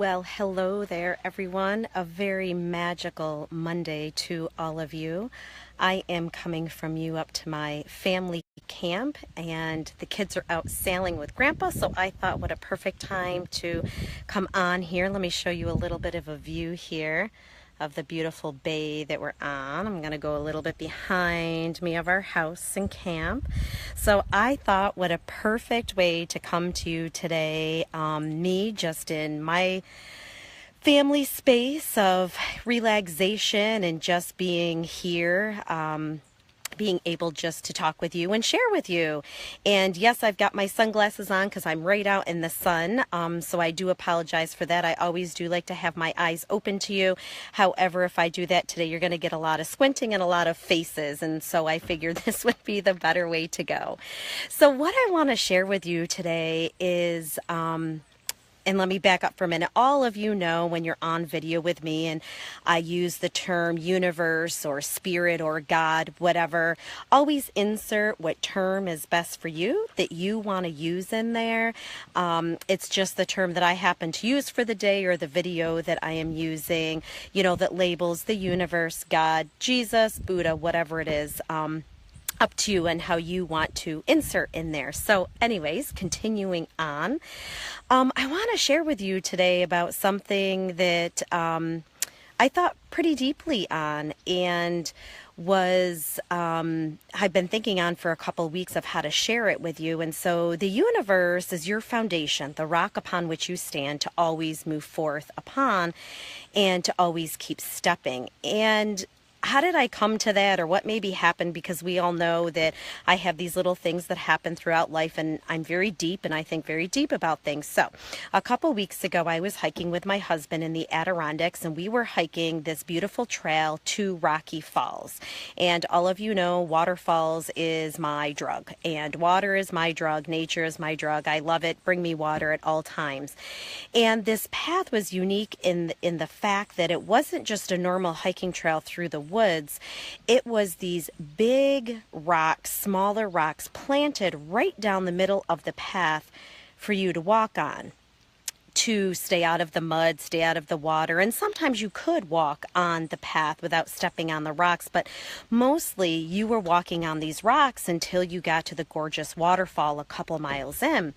Well, hello there, everyone. A very magical Monday to all of you. I am coming from you up to my family camp, and the kids are out sailing with Grandpa, so I thought what a perfect time to come on here. Let me show you a little bit of a view here of the beautiful bay that we're on. I'm going to go a little bit behind me of our house and camp. So I thought what a perfect way to come to you today, me just in my family space of relaxation and just being here, being able just to talk with you and share with you. And yes, I've got my sunglasses on because I'm right out in the sun. So I do apologize for that. I always do like to have my eyes open to you. However, if I do that today, you're going to get a lot of squinting and a lot of faces. And so I figured this would be the better way to go. So what I want to share with you today is, and let me back up for a minute. All of you know when you're on video with me and I use the term universe or spirit or God, whatever, always insert what term is best for you that you want to use in there. It's just the term that I happen to use for the day or the video that I am using, that labels the universe, God, Jesus, Buddha, whatever it is. Up to you and how you want to insert in there. So anyways, continuing on, I want to share with you today about something that I thought pretty deeply on and I've been thinking on for a couple of weeks of how to share it with you. And so the universe is your foundation, the rock upon which you stand to always move forth upon and to always keep stepping. And how did I come to that, or what maybe happened? Because we all know that I have these little things that happen throughout life, and I'm very deep and I think very deep about things. So a couple weeks ago, I was hiking with my husband in the Adirondacks, and we were hiking this beautiful trail to Rocky Falls. And all of you know, waterfalls is my drug, and water is my drug. Nature is my drug. I love it. Bring me water at all times. And this path was unique in the fact that it wasn't just a normal hiking trail through the woods. It was these big rocks, smaller rocks planted right down the middle of the path for you to walk on, to stay out of the mud, stay out of the water. And sometimes you could walk on the path without stepping on the rocks, but mostly you were walking on these rocks until you got to the gorgeous waterfall a couple miles in.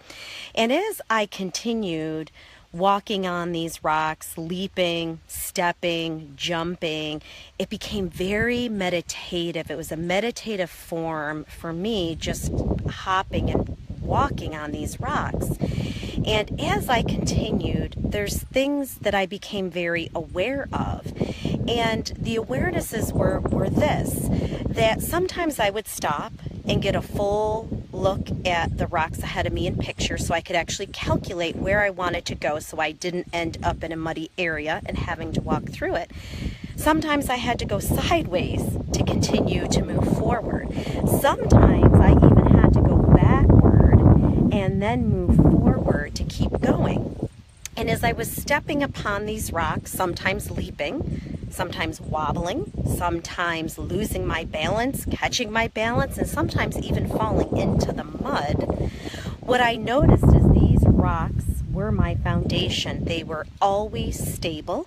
And as I continued walking on these rocks, leaping, stepping, jumping, it became very meditative. It was a meditative form for me, just hopping and walking on these rocks. And as I continued, there's things that I became very aware of. And the awarenesses were this, that sometimes I would stop and get a full look at the rocks ahead of me in picture so I could actually calculate where I wanted to go so I didn't end up in a muddy area and having to walk through it. Sometimes I had to go sideways to continue to move forward. Sometimes I even had to go backward and then move forward to keep going. And as I was stepping upon these rocks, sometimes leaping, sometimes wobbling, sometimes losing my balance, catching my balance, and sometimes even falling into the mud, what I noticed is these rocks were my foundation. They were always stable.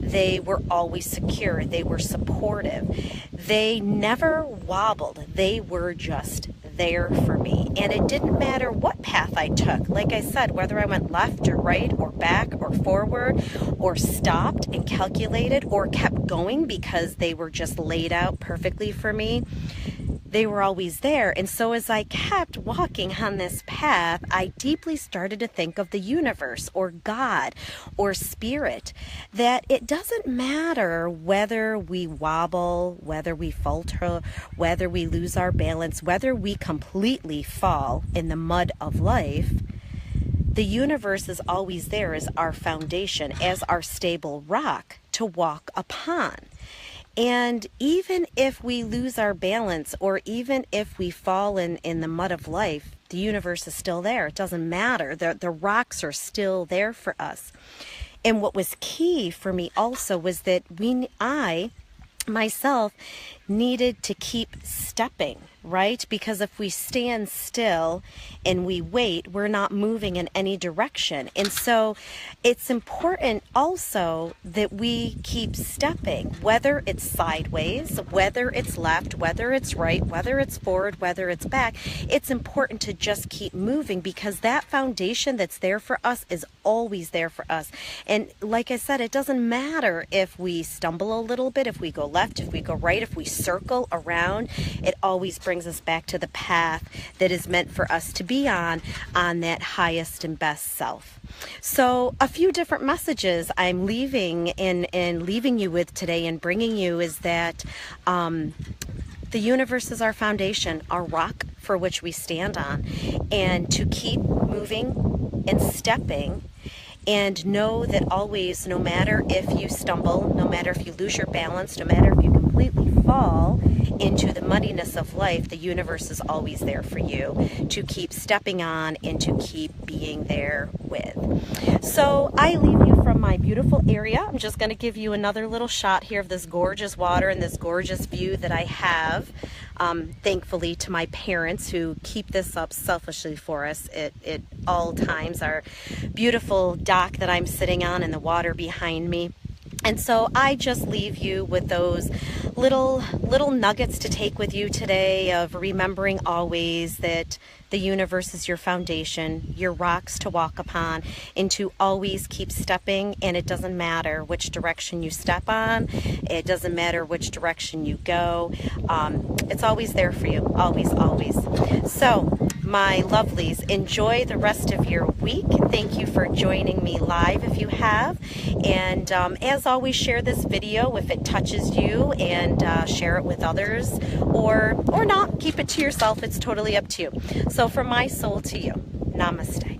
They were always secure. They were supportive. They never wobbled. They were just there for me. And it didn't matter what path I took. Like I said, whether I went left or right or back or forward or stopped and calculated or kept going because they were just laid out perfectly for me, they were always there. And so as I kept walking on this path, I deeply started to think of the universe or God or spirit, that it doesn't matter whether we wobble, whether we falter, whether we lose our balance, whether we completely fall in the mud of life. The universe is always there as our foundation, as our stable rock to walk upon. And even if we lose our balance, or even if we fall in the mud of life, the universe is still there. It doesn't matter. The rocks are still there for us. And what was key for me also was that I myself needed to keep stepping. right? Because if we stand still and we wait, we're not moving in any direction. And so it's important also that we keep stepping, whether it's sideways, whether it's left, whether it's right, whether it's forward, whether it's back. It's important to just keep moving, because that foundation that's there for us is always there for us. And like I said, it doesn't matter if we stumble a little bit, if we go left, if we go right, if we circle around, it always brings us back to the path that is meant for us to be on that highest and best self. So a few different messages I'm leaving and leaving you with today and bringing you is that the universe is our foundation, our rock for which we stand on, and to keep moving and stepping. And know that always, no matter if you stumble, no matter if you lose your balance, no matter if you completely fall into the muddiness of life, the universe is always there for you to keep stepping on and to keep being there with. So I leave you from my beautiful area. I'm just going to give you another little shot here of this gorgeous water and this gorgeous view that I have. Thankfully to my parents who keep this up selfishly for us at all times. Our beautiful dock that I'm sitting on and the water behind me. And so I just leave you with those little nuggets to take with you today of remembering always that the universe is your foundation, your rocks to walk upon, and to always keep stepping. And it doesn't matter which direction you step on. It doesn't matter which direction you go. It's always there for you. Always, always. So, my lovelies, enjoy the rest of your week. Thank you for joining me live if you have. And as always, share this video if it touches you, and share it with others, or not. Keep it to yourself. It's totally up to you. So from my soul to you, namaste.